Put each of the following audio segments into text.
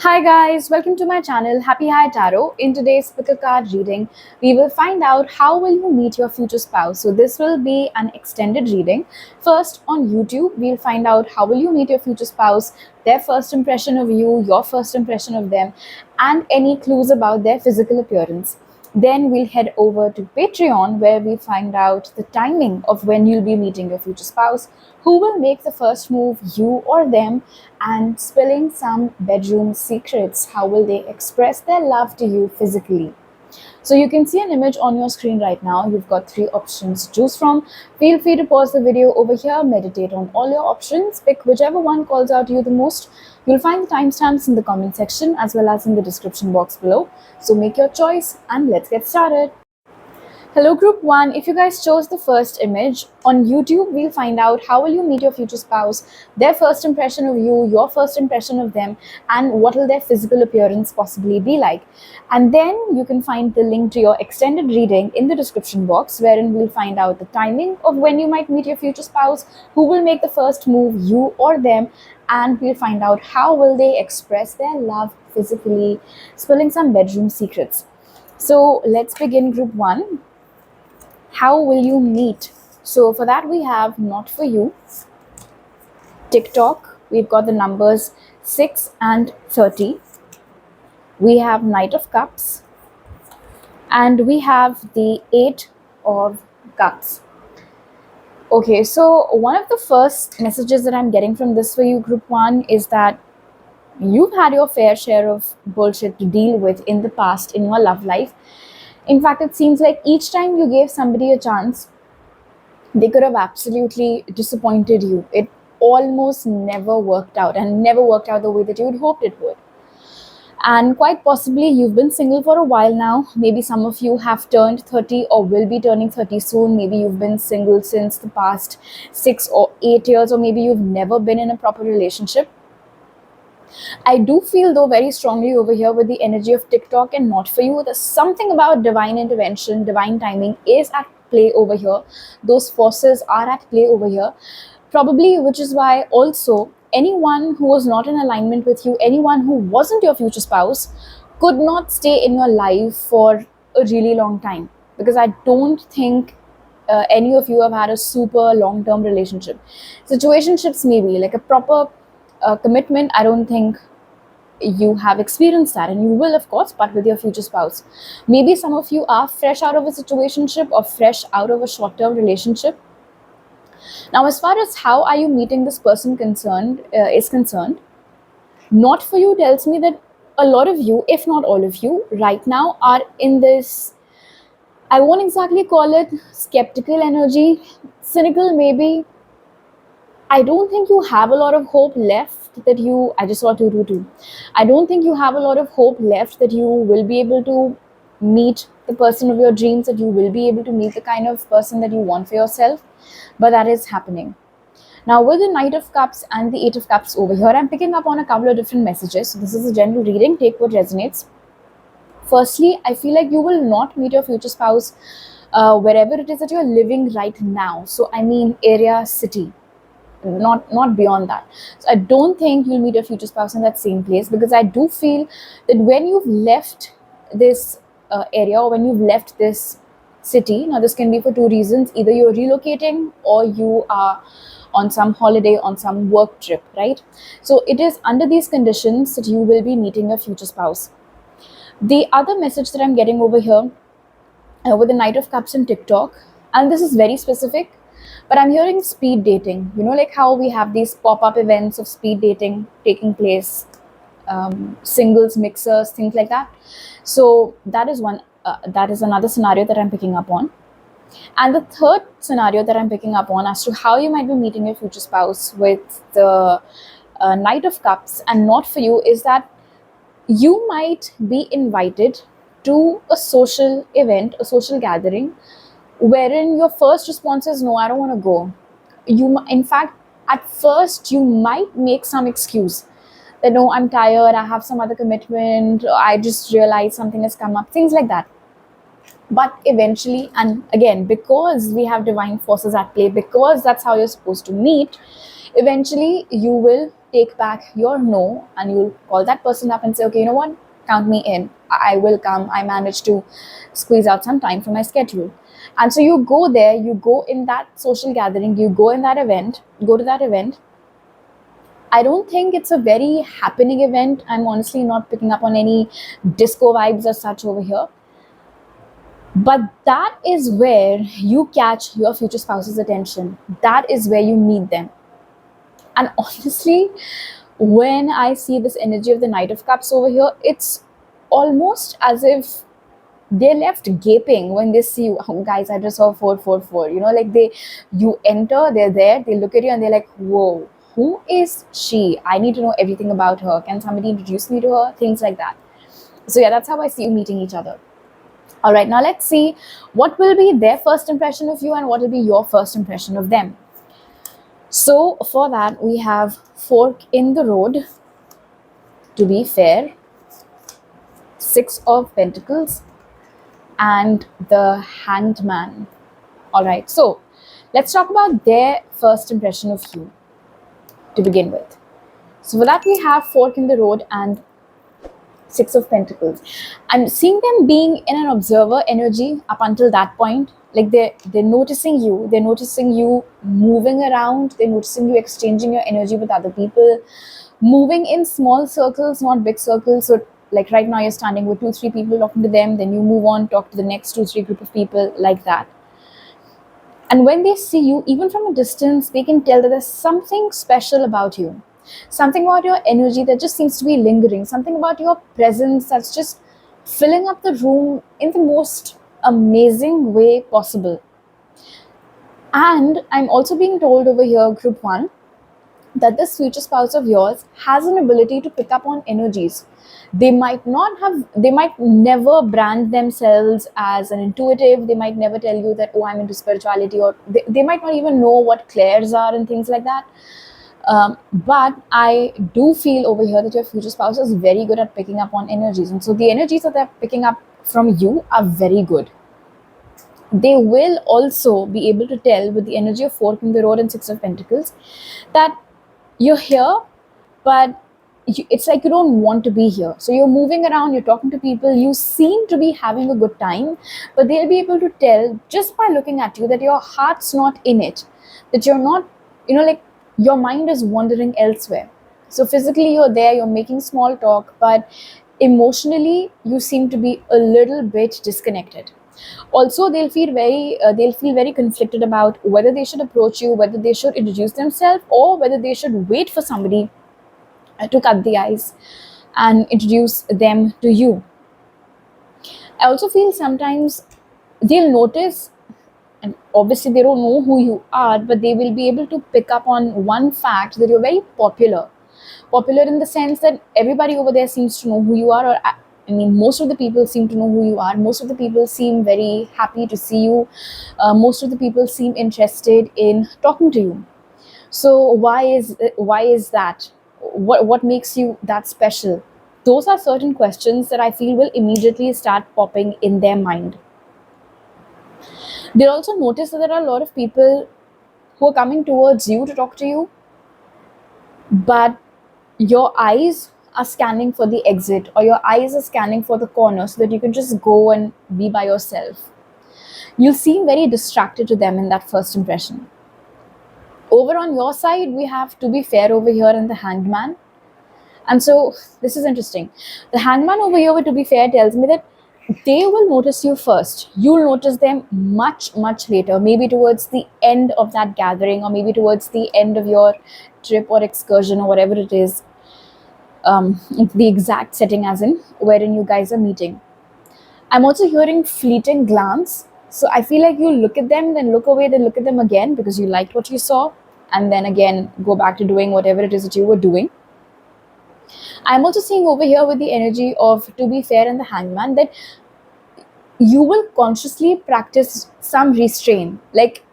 Hi guys, welcome to my channel Happy High Tarot. In today's pick a card reading, we will find out how will you meet your future spouse. So this will be an extended reading. First on YouTube, we'll find out how will you meet your future spouse, their first impression of you, your first impression of them, and any clues about their physical appearance. Then we'll head over to Patreon where we find out the timing of when you'll be meeting your future spouse, who will make the first move, you or them, and spilling some bedroom secrets. How will they express their love to you physically? So you can see an image on your screen right now. You've got 3 options to choose from. Feel free to pause the video over here, meditate on all your options, pick whichever one calls out to you the most. You'll find the timestamps in the comment section as well as in the description box below. So make your choice and let's get started. Hello group 1, if you guys chose the first image, on YouTube we'll find out how will you meet your future spouse, their first impression of you, your first impression of them, and what will their physical appearance possibly be like. And then you can find the link to your extended reading in the description box, wherein we'll find out the timing of when you might meet your future spouse, who will make the first move, you or them, and we'll find out how will they express their love physically, spilling some bedroom secrets. So let's begin group 1. How will you meet? So for that we have Not For You, TikTok, we've got the numbers 6 and 30. We have Knight of Cups and we have the 8 of Cups. Okay, so one of the first messages that I'm getting from this for you group 1 is that you've had your fair share of bullshit to deal with in the past in your love life. In fact, it seems like each time you gave somebody a chance, they could have absolutely disappointed you. It almost never worked out and never worked out the way that you'd hoped it would. And quite possibly you've been single for a while now. Maybe some of you have turned 30 or will be turning 30 soon. Maybe you've been single since the past 6 or 8 years, or maybe you've never been in a proper relationship. I do feel though very strongly over here with the energy of TikTok and Not For You. There's something about divine intervention, divine timing is at play over here. Those forces are at play over here. Probably, which is why also anyone who was not in alignment with you, anyone who wasn't your future spouse, could not stay in your life for a really long time. Because I don't think any of you have had a super long-term relationship. Situationships maybe, like a proper commitment, I don't think you have experienced that, and you will of course, but with your future spouse. Maybe some of you are fresh out of a situationship or fresh out of a short-term relationship. Now, as far as how are you meeting this person is concerned, Not For You tells me that a lot of you, if not all of you, right now are in this, I won't exactly call it skeptical energy, cynical maybe. I don't think you have a lot of hope left that you, I just saw 222. I don't think you have a lot of hope left that you will be able to meet the person of your dreams, that you will be able to meet the kind of person that you want for yourself, but that is happening. Now with the Knight of Cups and the 8 of Cups over here, I'm picking up on a couple of different messages. So this is a general reading, take what resonates. Firstly, I feel like you will not meet your future spouse wherever it is that you're living right now. So I mean area, city. Not beyond that. So I don't think you'll meet your future spouse in that same place, because I do feel that when you've left this area, or when you've left this city, now this can be for 2 reasons: either you're relocating or you are on some holiday, on some work trip, right? So it is under these conditions that you will be meeting your future spouse. The other message that I'm getting over here with the Knight of Cups and TikTok, and this is very specific, but I'm hearing speed dating. You know, like how we have these pop-up events of speed dating taking place, singles, mixers, things like that. So that is one. That is another scenario that I'm picking up on. And the third scenario that I'm picking up on as to how you might be meeting your future spouse with the Knight of Cups and Not For You is that you might be invited to a social event, a social gathering, wherein your first response is, no, I don't want to go. In fact, at first you might make some excuse that, no, I'm tired, I have some other commitment, I just realized something has come up, things like that. But eventually, and again, because we have divine forces at play, because that's how you're supposed to meet, eventually you will take back your no, and you'll call that person up and say, okay, you know what, count me in, I will come, I managed to squeeze out some time from my schedule. And so you go there, you go in that social gathering, you go to that event. I don't think it's a very happening event. I'm honestly not picking up on any disco vibes as such over here. But that is where you catch your future spouse's attention. That is where you meet them. And honestly, when I see this energy of the Knight of Cups over here, it's almost as if they're left gaping when they see you. Oh, guys, I just saw 444. You know, like you enter, they're there, they look at you and they're like, whoa, who is she? I need to know everything about her. Can somebody introduce me to her? Things like that. So yeah, that's how I see you meeting each other. All right, now let's see what will be their first impression of you and what will be your first impression of them. So for that, we have fork in the road, to be fair, 6 of Pentacles, and the Hanged Man. All right, so let's talk about their first impression of you to begin with. So for that, we have fork in the road and 6 of Pentacles. I'm seeing them being in an observer energy up until that point. Like they're noticing you moving around, they're noticing you exchanging your energy with other people, moving in small circles, not big circles. So like right now you're standing with 2-3 people, talking to them, then you move on, talk to the next 2-3 group of people, like that. And when they see you, even from a distance, they can tell that there's something special about you. Something about your energy that just seems to be lingering. Something about your presence that's just filling up the room in the most amazing way possible. And I'm also being told over here, group 1, that this future spouse of yours has an ability to pick up on energies. They might never brand themselves as an intuitive. They might never tell you that, oh, I'm into spirituality, or they might not even know what clairs are and things like that. But I do feel over here that your future spouse is very good at picking up on energies. And so the energies that they're picking up from you are very good. They will also be able to tell with the energy of fork in the road and 6 of Pentacles that you're here, but it's like you don't want to be here. So you're moving around, you're talking to people, you seem to be having a good time, but they'll be able to tell just by looking at you that your heart's not in it, that you're not, like your mind is wandering elsewhere. So physically you're there, you're making small talk, but emotionally you seem to be a little bit disconnected. Also, they'll feel very conflicted about whether they should approach you, whether they should introduce themselves, or whether they should wait for somebody to cut the ice and introduce them to you. I also feel sometimes they'll notice, and obviously they don't know who you are, but they will be able to pick up on one fact, that you're very popular in the sense that everybody over there seems to know who you are, or I mean, most of the people seem to know who you are. Most of the people seem very happy to see you. Most of the people seem interested in talking to you. So why is that? What makes you that special? Those are certain questions that I feel will immediately start popping in their mind. They'll also notice that there are a lot of people who are coming towards you to talk to you, but your eyes are scanning for the exit, or your eyes are scanning for the corner so that you can just go and be by yourself. You seem very distracted to them in that first impression. Over on your side, we have to be fair over here and the Hanged Man. And so this is interesting. The Hanged Man over here, to be fair, tells me that they will notice you first. You'll notice them much, much later, maybe towards the end of that gathering, or maybe towards the end of your trip or excursion or whatever it is. The exact setting as in wherein you guys are meeting. I'm also hearing fleeting glance. So I feel like you look at them, then look away, then look at them again because you liked what you saw, and then again go back to doing whatever it is that you were doing. I'm also seeing over here with the energy of, to be fair, and the Hangman, that you will consciously practice some restraint. Like,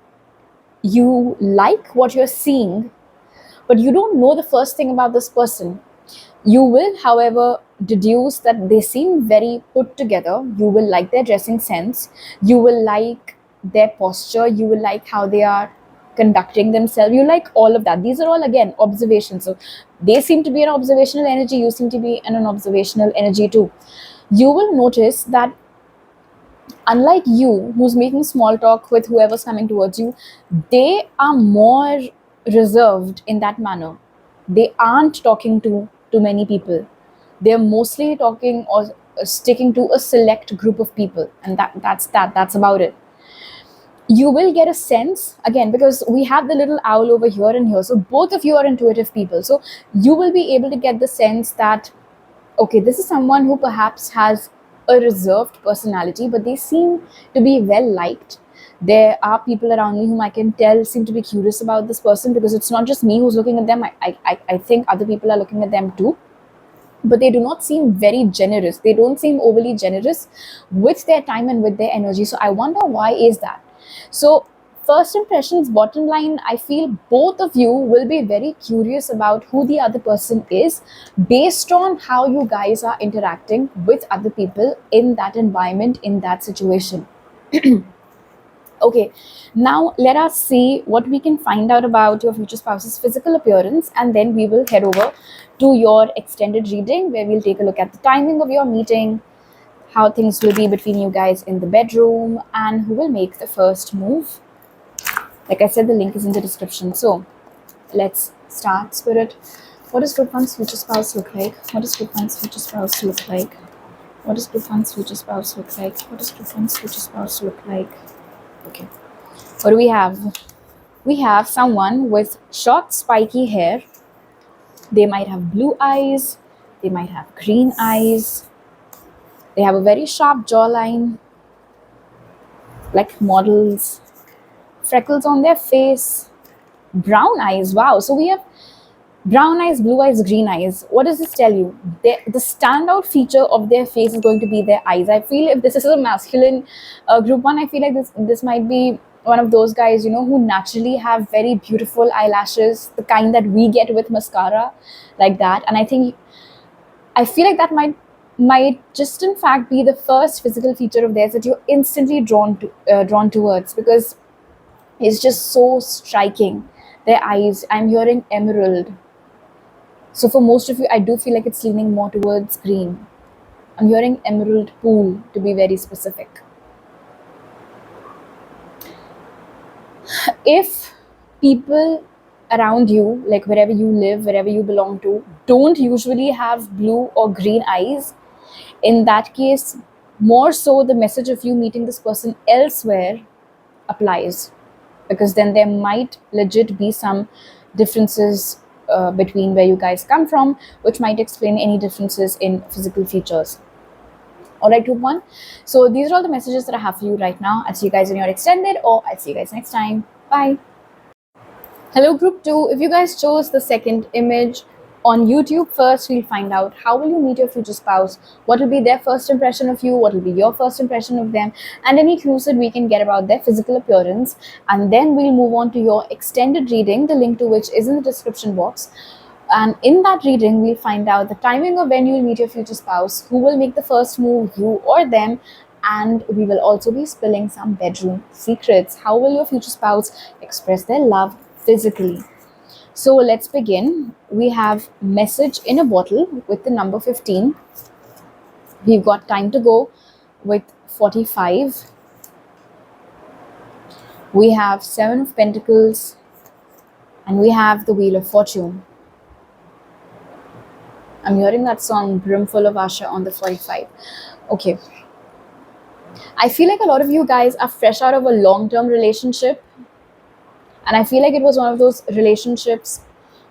you like what you're seeing, but you don't know the first thing about this person. You will, however, deduce that they seem very put together. You will like their dressing sense. You will like their posture. You will like how they are conducting themselves. You like all of that. These are all, again, observations. So they seem to be an observational energy. You seem to be in an observational energy too. You will notice that unlike you, who's making small talk with whoever's coming towards you, they are more reserved in that manner. They aren't talking to too many people. They're mostly talking or sticking to a select group of people, and that's about it. You will get a sense, again, because we have the little owl over here and here, so both of you are intuitive people, so you will be able to get the sense that, okay, this is someone who perhaps has a reserved personality, but they seem to be well liked. There are people around me whom I can tell seem to be curious about this person, because it's not just me who's looking at them. I think other people are looking at them too. But they do not seem very generous. They don't seem overly generous with their time and with their energy. So I wonder, why is that? So first impressions, bottom line, I feel both of you will be very curious about who the other person is based on how you guys are interacting with other people in that environment, in that situation. Okay, now let us see what we can find out about your future spouse's physical appearance, and then we will head over to your extended reading, where we'll take a look at the timing of your meeting, how things will be between you guys in the bedroom, and who will make the first move. Like I said, the link is in the description. So let's start, Spirit. What does Group 1's future spouse look like? What does Group 1's future spouse look like? What does Group 1's future spouse look like? What does Group 1's future spouse look like? Okay. What do we have? We have someone with short, spiky hair. They might have blue eyes. They might have green eyes. They have a very sharp jawline, like models. Freckles on their face. Brown eyes. Wow. So we have brown eyes, blue eyes, green eyes. What does this tell you? The standout feature of their face is going to be their eyes. I feel if this is a masculine Group 1, I feel like this might be one of those guys, who naturally have very beautiful eyelashes, the kind that we get with mascara, like that. And I feel like that might just in fact be the first physical feature of theirs that you're instantly drawn towards, because it's just so striking. Their eyes, I'm hearing emerald. So for most of you, I do feel like it's leaning more towards green. I'm hearing emerald pool, to be very specific. If people around you, like wherever you live, wherever you belong to, don't usually have blue or green eyes, in that case, more so the message of you meeting this person elsewhere applies, because then there might legit be some differences between where you guys come from, which might explain any differences in physical features. Alright, Group 1. So these are all the messages that I have for you right now. I'll see you guys in your extended, or I'll see you guys next time. Bye. Hello, Group 2. If you guys chose the second image on YouTube, first we'll find out how will you meet your future spouse, what will be their first impression of you, what will be your first impression of them, and any clues that we can get about their physical appearance. And then we'll move on to your extended reading, the link to which is in the description box. And in that reading, we'll find out the timing of when you will meet your future spouse, who will make the first move, you or them, and we will also be spilling some bedroom secrets. How will your future spouse express their love physically? So let's begin. We have message in a bottle with the number 15. We've got time to go with 45. We have 7 of Pentacles, and we have the Wheel of Fortune. I'm hearing that song Brimful of Asha on the 45. Okay. I feel like a lot of you guys are fresh out of a long-term relationship. And I feel like it was one of those relationships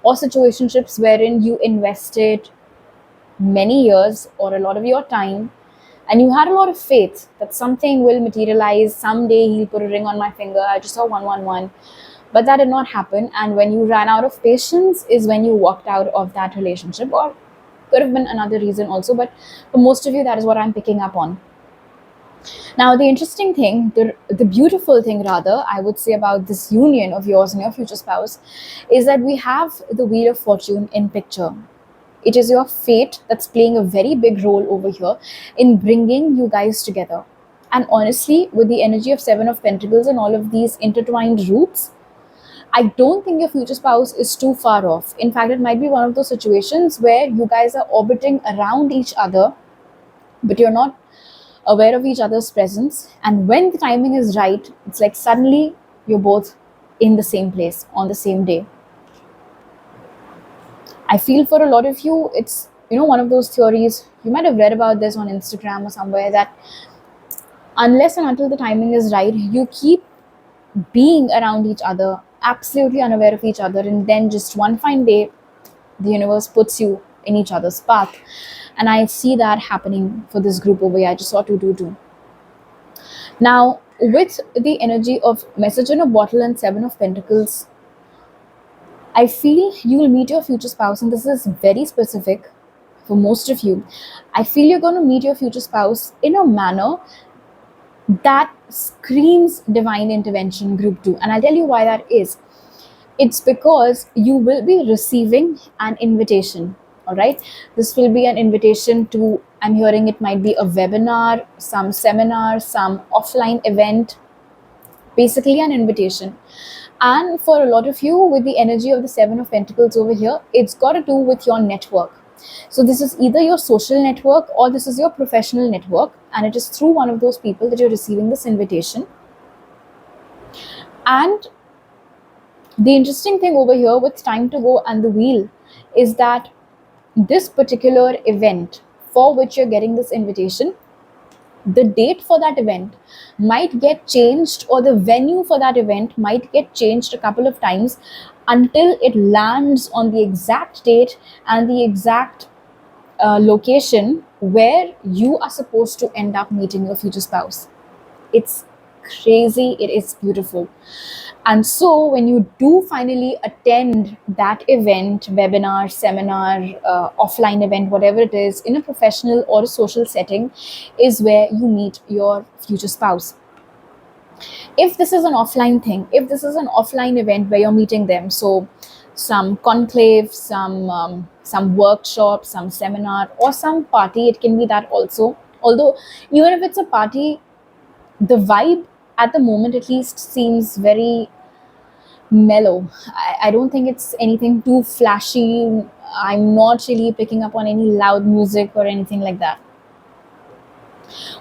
or situationships wherein you invested many years or a lot of your time, and you had a lot of faith that something will materialize. Someday he'll put a ring on my finger. I just saw 111. But that did not happen. And when you ran out of patience is when you walked out of that relationship, or could have been another reason also. But for most of you, that is what I'm picking up on. Now, the interesting thing, the beautiful thing rather, I would say about this union of yours and your future spouse is that we have the Wheel of Fortune in picture. It is your fate that's playing a very big role over here in bringing you guys together. And honestly, with the energy of 7 of Pentacles and all of these intertwined roots, I don't think your future spouse is too far off. In fact, it might be one of those situations where you guys are orbiting around each other, but you're not aware of each other's presence. And when the timing is right, it's like suddenly you're both in the same place on the same day. I feel for a lot of you, it's, one of those theories. You might have read about this on Instagram or somewhere, that unless and until the timing is right, you keep being around each other, absolutely unaware of each other, and then just one fine day, the universe puts you in each other's path. And I see that happening for this group over here. I just saw 222. Now, with the energy of Message in a Bottle and Seven of Pentacles, I feel you will meet your future spouse, and this is very specific for most of you. I feel you're going to meet your future spouse in a manner that screams divine intervention, group 2. And I'll tell you why that is. It's because you will be receiving an invitation. All right. This will be an invitation to, I'm hearing it might be a webinar, some seminar, some offline event, basically an invitation. And for a lot of you, with the energy of the Seven of Pentacles over here, it's got to do with your network. So this is either your social network or this is your professional network, and it is through one of those people that you're receiving this invitation. And the interesting thing over here with Time to Go and the Wheel is that this particular event for which you're getting this invitation, the date for that event might get changed, or the venue for that event might get changed a couple of times until it lands on the exact date and the exact location where you are supposed to end up meeting your future spouse. It's crazy. It is beautiful. And so when you do finally attend that event, webinar, seminar, offline event, whatever it is, in a professional or a social setting, is where you meet your future spouse. If this is an offline thing, if this is an offline event where you're meeting them, so some conclave, some workshop, some seminar, or some party, it can be that also. Although even if it's a party, the vibe at the moment at least seems very mellow. I don't think it's anything too flashy. I'm not really picking up on any loud music or anything like that.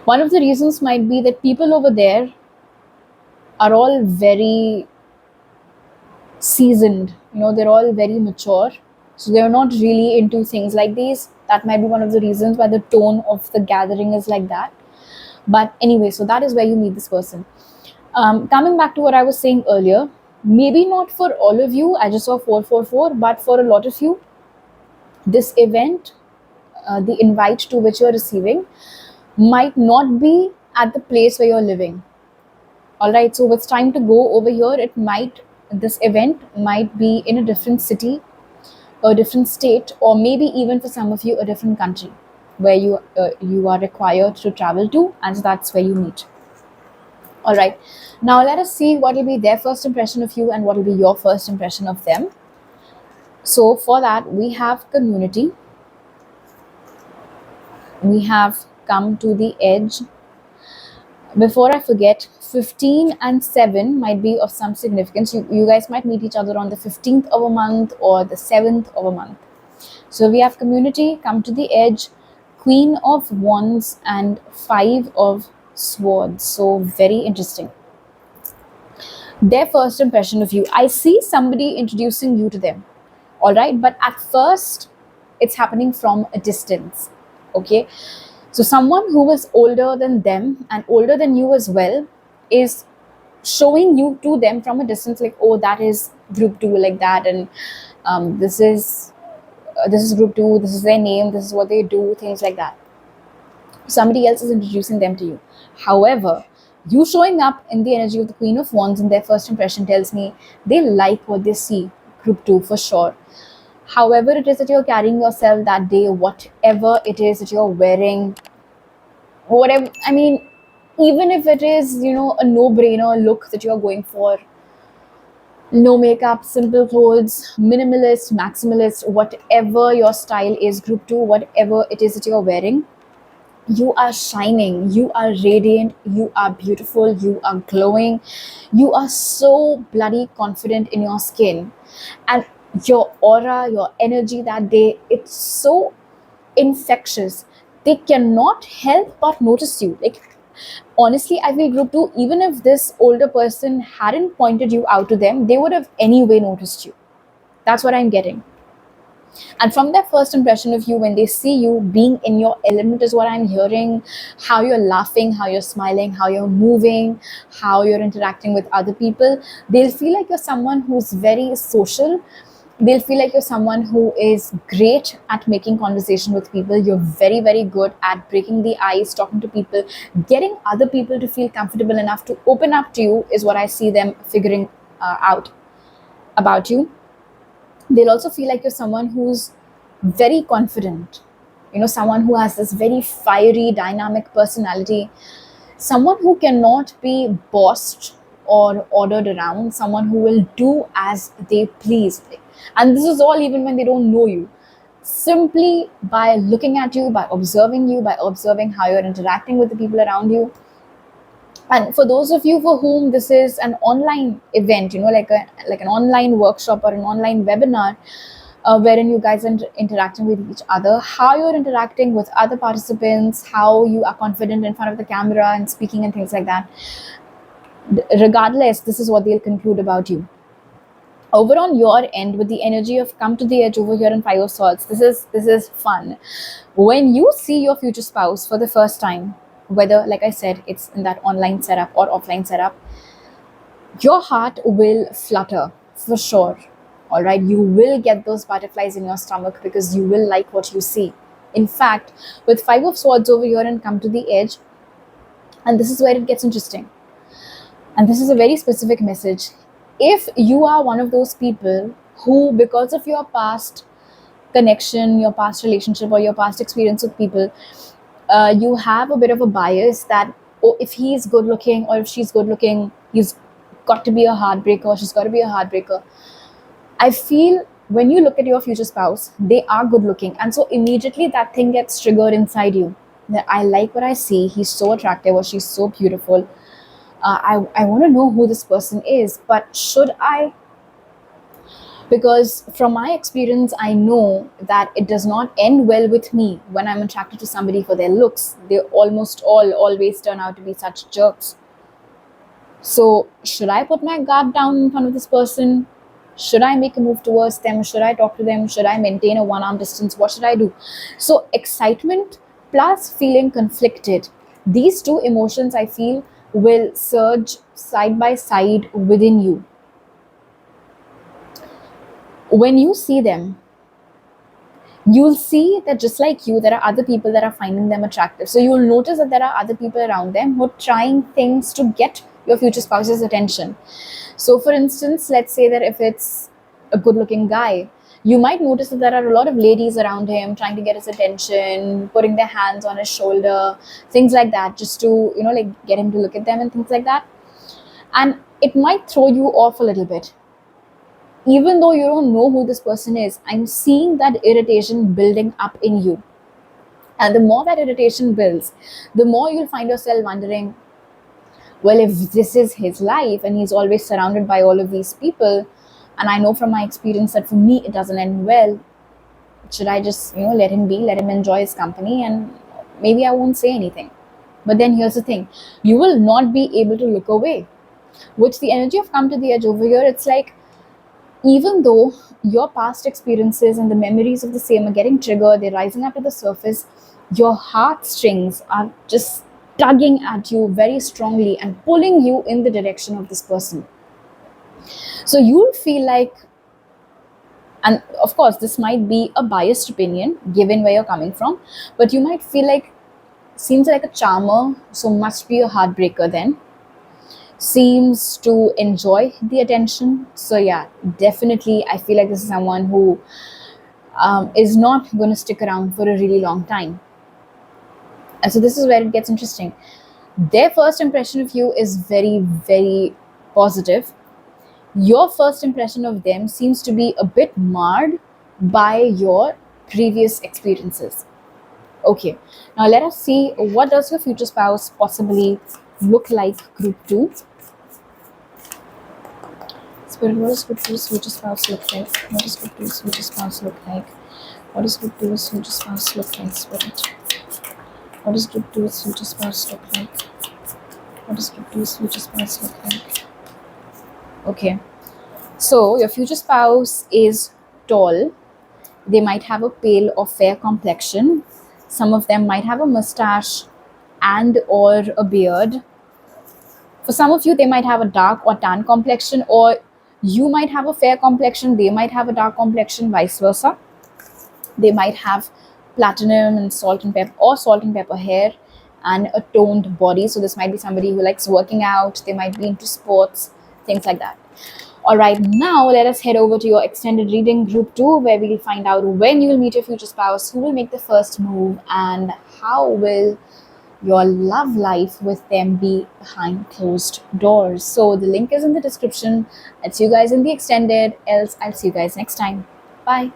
One of the reasons might be that people over there are all very seasoned, they're all very mature. So they're not really into things like these. That might be one of the reasons why the tone of the gathering is like that. But anyway, so that is where you meet this person. Coming back to what I was saying earlier, maybe not for all of you, I just saw 444, but for a lot of you, this event, the invite to which you're receiving, might not be at the place where you're living. All right, so with Time to Go over here, this event might be in a different city, a different state, or maybe even for some of you, a different country where you are required to travel to, and so that's where you meet. All right, now let us see what will be their first impression of you and what will be your first impression of them. So for that, we have community. We have come to the edge. Before I forget, 15 and 7 might be of some significance. You guys might meet each other on the 15th of a month or the 7th of a month. So we have community, come to the edge, Queen of Wands and 5 of Swords. So very interesting. Their first impression of you. I see somebody introducing you to them. All right. But at first, it's happening from a distance. Okay. So someone who is older than them and older than you as well is showing you to them from a distance, like, oh, that is group 2, like that. And this is group 2, this is their name, this is what they do, things like that. Somebody else is introducing them to you. However, you showing up in the energy of the Queen of Wands in their first impression tells me they like what they see, group 2 for sure. However it is that you're carrying yourself that day, whatever it is that you're wearing, whatever, I mean, even if it is, a no-brainer look that you're going for, no makeup, simple clothes, minimalist, maximalist, whatever your style is, group 2, whatever it is that you're wearing, You are shining, you are radiant, you are beautiful, you are glowing, you are so bloody confident in your skin. And your aura, your energy that day, it's so infectious. They cannot help but notice you. Like, honestly, I feel group 2, even if this older person hadn't pointed you out to them, they would have anyway noticed you. That's what I'm getting. And from their first impression of you, when they see you being in your element, is what I'm hearing. How you're laughing, how you're smiling, how you're moving, how you're interacting with other people, they'll feel like you're someone who's very social. They'll feel like you're someone who is great at making conversation with people. You're very, very good at breaking the ice, talking to people, getting other people to feel comfortable enough to open up to you, is what I see them figuring out about you. They'll also feel like you're someone who's very confident, someone who has this very fiery, dynamic personality, someone who cannot be bossed or ordered around, someone who will do as they please. And this is all even when they don't know you. Simply by looking at you, by observing how you're interacting with the people around you. And for those of you for whom this is an online event, like an online workshop or an online webinar, wherein you guys are interacting with each other, how you're interacting with other participants, how you are confident in front of the camera and speaking and things like that. Regardless, this is what they'll conclude about you. Over on your end, with the energy of come to the edge over here in Five of Swords, this is fun. When you see your future spouse for the first time, whether, like I said, it's in that online setup or offline setup, your heart will flutter for sure. All right, you will get those butterflies in your stomach because you will like what you see. In fact, with Five of Swords over here and come to the edge, and this is where it gets interesting, and this is a very specific message. If you are one of those people who, because of your past connection, your past relationship, or your past experience with people, you have a bit of a bias that, oh, if he's good looking or if she's good looking, he's got to be a heartbreaker or she's got to be a heartbreaker. I feel when you look at your future spouse, they are good looking. And so immediately that thing gets triggered inside you. That I like what I see. He's so attractive or she's so beautiful. I want to know who this person is, but should I? Because from my experience, I know that it does not end well with me when I'm attracted to somebody for their looks. They almost always turn out to be such jerks. So should I put my guard down in front of this person? Should I make a move towards them? Should I talk to them? Should I maintain a one-arm distance? What should I do? So excitement plus feeling conflicted. These two emotions, I feel, will surge side by side within you. When you see them, you'll see that just like you, there are other people that are finding them attractive. So you'll notice that there are other people around them who are trying things to get your future spouse's attention. So for instance, let's say that if it's a good looking guy, you might notice that there are a lot of ladies around him trying to get his attention, putting their hands on his shoulder, things like that, just to, like get him to look at them and things like that. And it might throw you off a little bit. Even though you don't know who this person is, I'm seeing that irritation building up in you. And the more that irritation builds, the more you'll find yourself wondering, well, if this is his life and he's always surrounded by all of these people, and I know from my experience that for me it doesn't end well, should I just, let him be, let him enjoy his company, and maybe I won't say anything. But then here's the thing, you will not be able to look away. With the energy of come to the edge over here, it's like, even though your past experiences and the memories of the same are getting triggered, they're rising up to the surface, your heartstrings are just tugging at you very strongly and pulling you in the direction of this person. So you'll feel like, and of course, this might be a biased opinion given where you're coming from, but you might feel like, seems like a charmer, so must be a heartbreaker then. Seems to enjoy the attention. So yeah, definitely I feel like this is someone who is not going to stick around for a really long time. And so this is where it gets interesting. Their first impression of you is very, very positive. Your first impression of them seems to be a bit marred by your previous experiences. Okay, now let us see, what does your future spouse possibly look like, group 2. Spirit, what does group 2's future spouse look like? What does group 2's future spouse look like? What does group 2's future spouse look like, Spirit? What does group 2's future spouse look like? What does group 2's future spouse look like? Okay, so your future spouse is tall. They might have a pale or fair complexion. Some of them might have a mustache and or a beard. For some of you, they might have a dark or tan complexion, or you might have a fair complexion, they might have a dark complexion, vice versa. They might have platinum and salt and pepper hair and a toned body. So this might be somebody who likes working out, they might be into sports, things like that. All right, now let us head over to your extended reading, group 2, where we'll find out when you will meet your future spouse, who will make the first move, and how will your love life with them be behind closed doors. So the link is in the description. I'll see you guys in the extended, else I'll see you guys next time. Bye.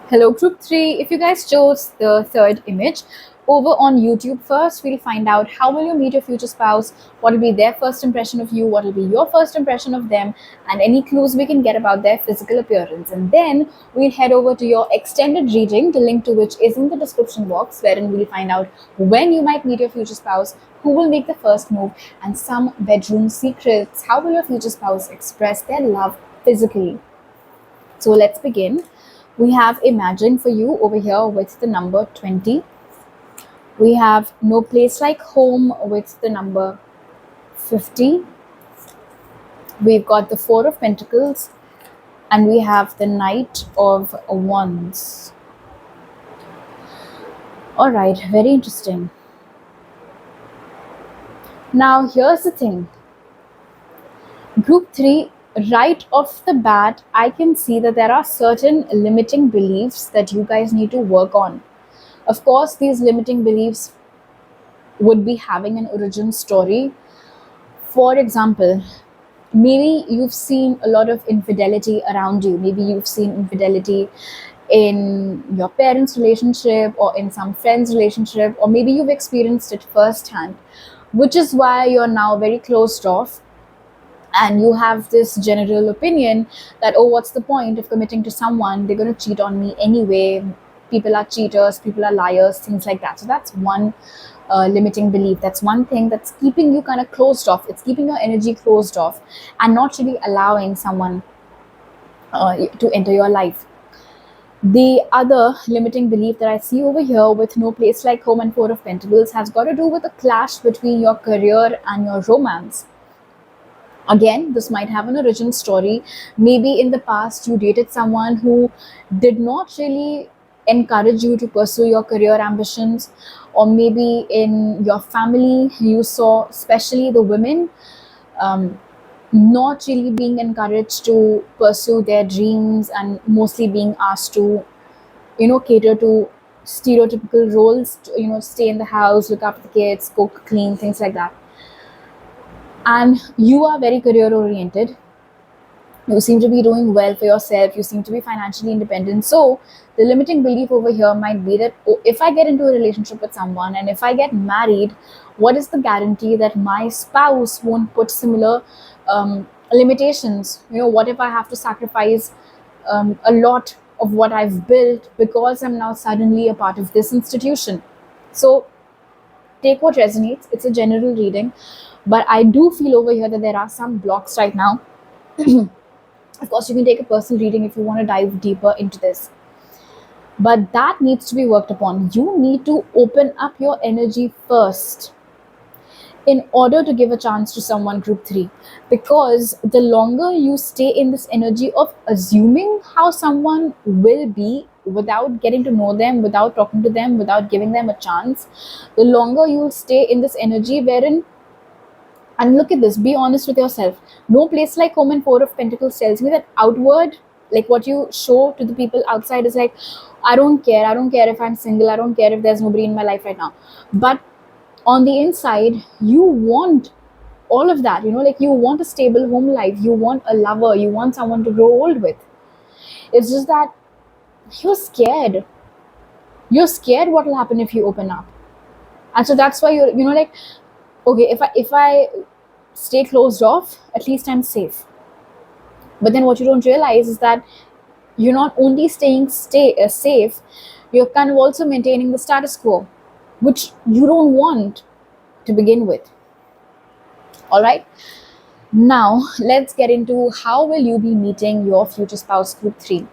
Hello group 3. If you guys chose the third image, over on YouTube first, we'll find out how will you meet your future spouse, what will be their first impression of you, what will be your first impression of them, and any clues we can get about their physical appearance. And then we'll head over to your extended reading, the link to which is in the description box, wherein we'll find out when you might meet your future spouse, who will make the first move, and some bedroom secrets. How will your future spouse express their love physically? So let's begin. We have Imagine for you over here with the number 20. We have No Place Like Home with the number 50. We've got the 4 of Pentacles, and we have the Knight of Wands. All right, very interesting. Now here's the thing. Group 3, right off the bat, I can see that there are certain limiting beliefs that you guys need to work on. Of course, these limiting beliefs would be having an origin story. For example, maybe you've seen a lot of infidelity around you. Maybe you've seen infidelity in your parents' relationship or in some friend's relationship, or maybe you've experienced it firsthand, which is why you're now very closed off. And you have this general opinion that, oh, what's the point of committing to someone? They're going to cheat on me anyway. People are cheaters, people are liars, things like that. So that's one limiting belief. That's one thing that's keeping you kind of closed off. It's keeping your energy closed off and not really allowing someone to enter your life. The other limiting belief that I see over here with No Place Like Home and 4 of Pentacles has got to do with a clash between your career and your romance. Again, this might have an origin story. Maybe in the past you dated someone who did not really encourage you to pursue your career ambitions, or maybe in your family you saw, especially the women, not really being encouraged to pursue their dreams and mostly being asked to, cater to stereotypical roles, to, stay in the house, look after the kids, cook, clean, things like that. And you are very career oriented. You seem to be doing well for yourself. You seem to be financially independent. So the limiting belief over here might be that, oh, if I get into a relationship with someone and if I get married, what is the guarantee that my spouse won't put similar limitations? What if I have to sacrifice a lot of what I've built because I'm now suddenly a part of this institution? So take what resonates. It's a general reading, but I do feel over here that there are some blocks right now. Of course, you can take a personal reading if you want to dive deeper into this, but that needs to be worked upon. You need to open up your energy first in order to give a chance to someone, group 3, because the longer you stay in this energy of assuming how someone will be without getting to know them, without talking to them, without giving them a chance, the longer you'll stay in this energy wherein, and look at this, be honest with yourself. No Place Like Home and 4 of Pentacles tells me that outward, like what you show to the people outside is like, I don't care if I'm single, I don't care if there's nobody in my life right now. But on the inside, you want all of that, like you want a stable home life, you want a lover, you want someone to grow old with. It's just that you're scared. You're scared what will happen if you open up. And so that's why you're, like, okay, if I stay closed off, at least I'm safe. But then what you don't realize is that you're not only stay safe, you're kind of also maintaining the status quo, which you don't want to begin with. All right. Now let's get into how will you be meeting your future spouse, group 3.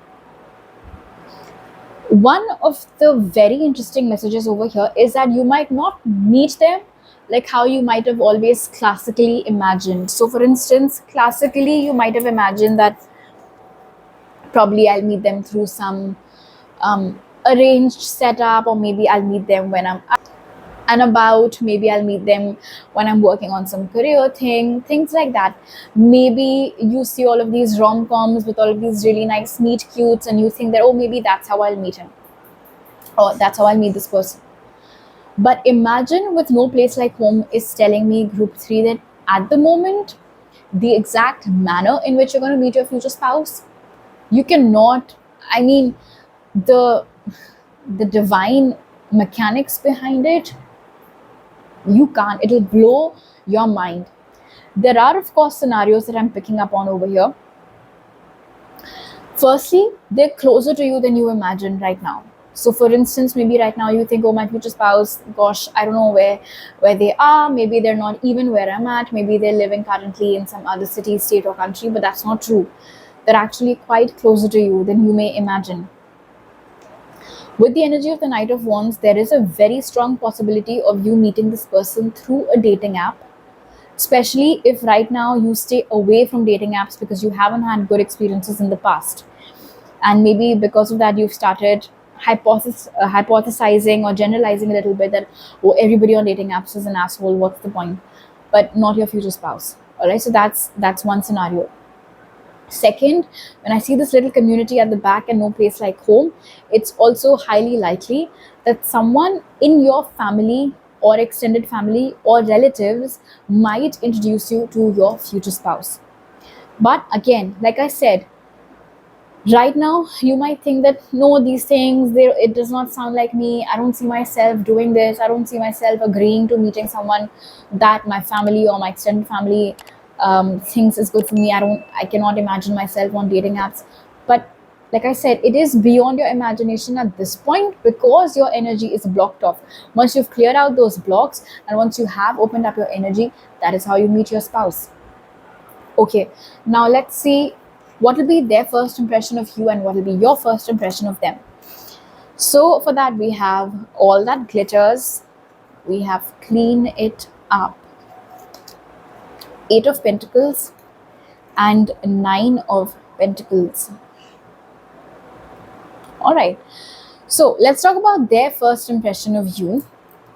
One of the very interesting messages over here is that you might not meet them like how you might have always classically imagined. So for instance, classically you might have imagined that probably I'll meet them through some arranged setup, or maybe I'll meet them when I'm and about, maybe I'll meet them when I'm working on some career things like that. Maybe you see all of these rom-coms with all of these really nice meet cutes, and you think that, oh, maybe that's how I'll meet him, or that's how I'll meet this person. But imagine with no place like home is telling me, group 3, that at the moment, the exact manner in which you're going to meet your future spouse, you cannot, I mean, the divine mechanics behind it, you can't, it'll blow your mind. There are, of course, scenarios that I'm picking up on over here. Firstly, they're closer to you than you imagine right now. So for instance, maybe right now you think, oh, my future spouse, gosh, I don't know where they are. Maybe they're not even where I'm at. Maybe they're living currently in some other city, state, or country, but that's not true. They're actually quite closer to you than you may imagine. With the energy of the Knight of Wands, there is a very strong possibility of you meeting this person through a dating app, especially if right now you stay away from dating apps because you haven't had good experiences in the past. And maybe because of that, you've started hypothesizing or generalizing a little bit that, oh, everybody on dating apps is an asshole, what's the point? But not your future spouse. All right, so that's one scenario. Second, when I see this little community at the back and no place like home, it's also highly likely that someone in your family or extended family or relatives might introduce you to your future spouse. But again, like I said, right now you might think that, no, these things, it does not sound like me. I don't see myself doing this. I don't see myself agreeing to meeting someone that my family or my extended family thinks is good for me. I cannot imagine myself on dating apps. But like I said, it is beyond your imagination at this point because your energy is blocked off. Once you've cleared out those blocks and once you have opened up your energy, that is how you meet your spouse. Okay, now let's see what will be their first impression of you and what will be your first impression of them. So for that, we have all that glitters. We have clean it up. 8 of Pentacles and 9 of Pentacles. All right, so let's talk about their first impression of you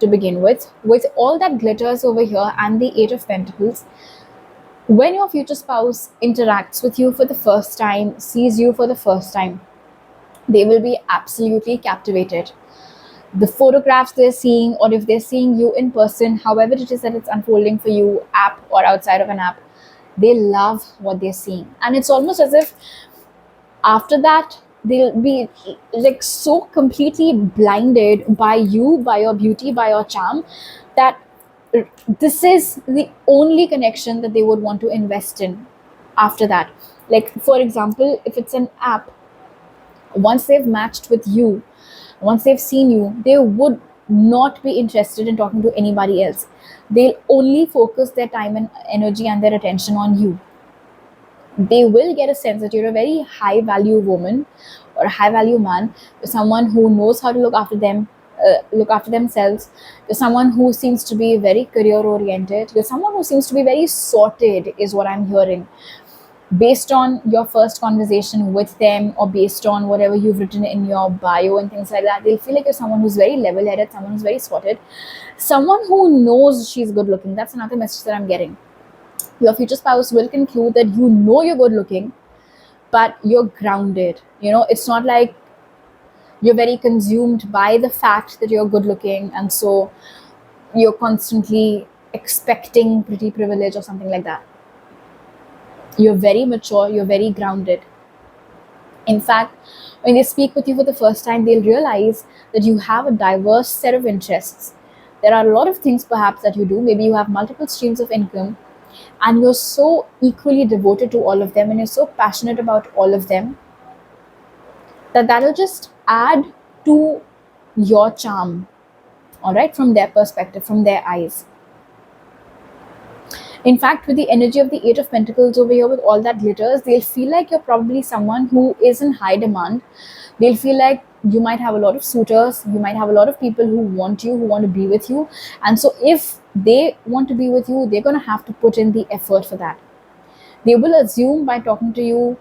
to begin with. With all that glitters over here and the 8 of Pentacles, when your future spouse interacts with you for the first time, sees you for the first time, they will be absolutely captivated. The photographs they're seeing, or if they're seeing you in person, however it is that it's unfolding for you, app or outside of an app, they love what they're seeing. And it's almost as if after that, they'll be like so completely blinded by you, by your beauty, by your charm, that this is the only connection that they would want to invest in after that. Like, for example, if it's an app, once they've matched with you, once they've seen you, they would not be interested in talking to anybody else. They'll only focus their time and energy and their attention on you. They will get a sense that you're a very high value woman or a high value man, someone who knows how to look after them, look after themselves. You're someone who seems to be very career oriented. You're someone who seems to be very sorted, is what I'm hearing, based on your first conversation with them, or based on whatever you've written in your bio and things like that. They'll feel like you're someone who's very level-headed, someone who's very sorted, someone who knows she's good looking. That's another message that I'm getting. Your future spouse will conclude that you know you're good looking, but you're grounded. It's not like you're very consumed by the fact that you're good looking, and so you're constantly expecting pretty privilege or something like that. You're very mature, you're very grounded. In fact, when they speak with you for the first time, they'll realize that you have a diverse set of interests. There are a lot of things perhaps that you do. Maybe you have multiple streams of income and you're so equally devoted to all of them and you're so passionate about all of them that that'll just add to your charm, all right, from their perspective, from their eyes. In fact, with the energy of the Eight of Pentacles over here, with all that glitters, they'll feel like you're probably someone who is in high demand. They'll feel like you might have a lot of suitors, you might have a lot of people who want you, who want to be with you. And so if they want to be with you, they're going to have to put in the effort for that. They will assume by talking to you,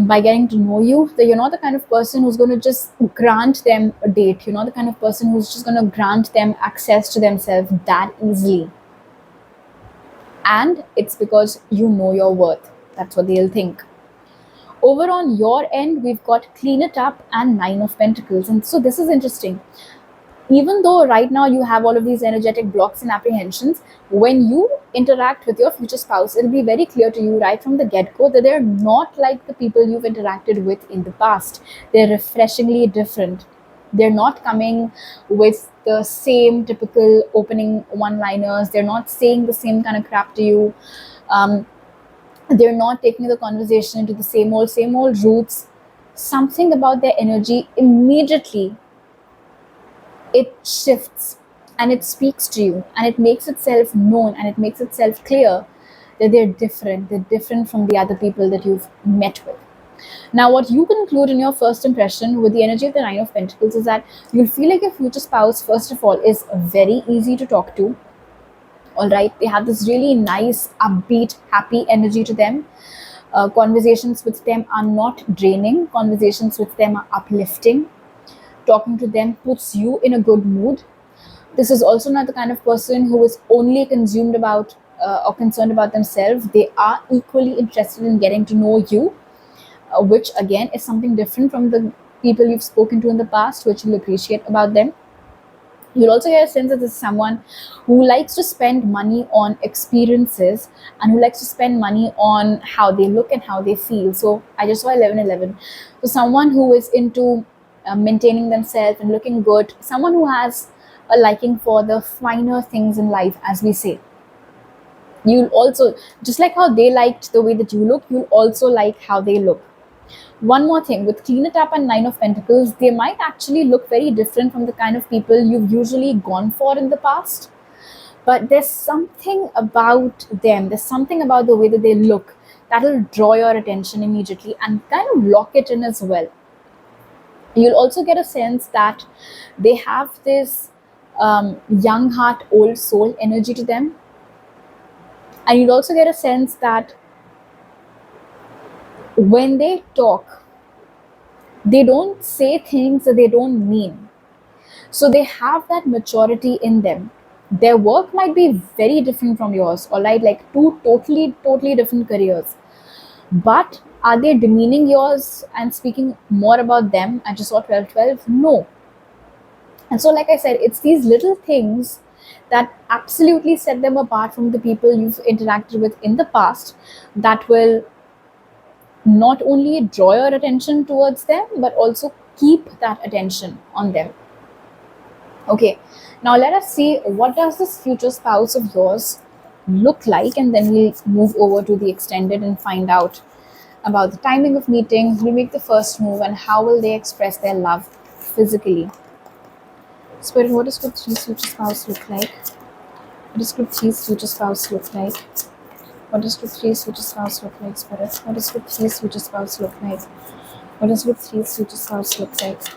by getting to know you, that you're not the kind of person who's going to just grant them a date. You're not the kind of person who's just going to grant them access to themselves that easily. And it's because you know your worth. That's what they'll think. Over on your end, we've got Clean It Up and Nine of Pentacles. And so this is interesting. Even though right now you have all of these energetic blocks and apprehensions, when you interact with your future spouse, it'll be very clear to you right from the get-go that they're not like the people you've interacted with in the past. They're refreshingly different. They're not coming with the same typical opening one-liners. They're not saying the same kind of crap to you. They're not taking the conversation into the same old roots. Something about their energy immediately, it shifts and it speaks to you and it makes itself known and it makes itself clear that they're different. They're different from the other people that you've met with. Now, what you conclude in your first impression with the energy of the Nine of Pentacles is that you'll feel like your future spouse, first of all, is very easy to talk to. All right, they have this really nice, upbeat, happy energy to them. Conversations with them are not draining. Conversations with them are uplifting. Talking to them puts you in a good mood. This is also not the kind of person who is only consumed about or concerned about themselves. They are equally interested in getting to know you, which again is something different from the people you've spoken to in the past, which you'll appreciate about them. You'll also get a sense that this is someone who likes to spend money on experiences and who likes to spend money on how they look and how they feel. So I just saw 1111. So someone who is into maintaining themselves and looking good, someone who has a liking for the finer things in life, as we say. You'll also, just like how they liked the way that you look, you'll also like how they look. One more thing, with Clean It Up and Nine of Pentacles, they might actually look very different from the kind of people you've usually gone for in the past. But there's something about them, there's something about the way that they look that'll draw your attention immediately and kind of lock it in as well. You'll also get a sense that they have this young heart, old soul energy to them. And you'll also get a sense that when they talk, they don't say things that they don't mean. So they have that maturity in them. Their work might be very different from yours, all right, like two totally different careers. But are they demeaning yours and speaking more about them? I just saw 1212. No. And so, like I said, it's these little things that absolutely set them apart from the people you've interacted with in the past that will not only draw your attention towards them, but also keep that attention on them. Okay, now let us see what does this future spouse of yours look like, and then we'll move over to the extended and find out about the timing of meeting, who will make the first move, and how will they express their love physically. Spirit, what does group 3's future spouse look like? What does group 3's future spouse look like? What does group 3's future spouse look like, Spirit? What does group 3's future spouse look like? What does group 3's future spouse look like?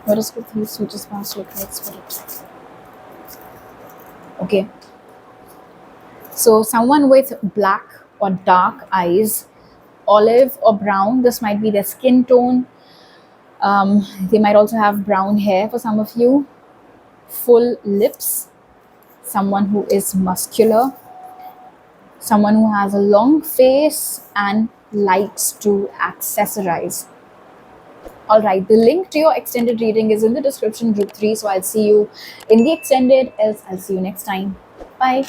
What does group 3's future spouse look like, Spirit? Okay. So someone with black or dark eyes, olive or brown, this might be their skin tone. They might also have brown hair for some of you. Full lips. Someone who is muscular. Someone who has a long face and likes to accessorize. Alright, the link to your extended reading is in the description, group 3. So I'll see you in the extended, else I'll see you next time. Bye.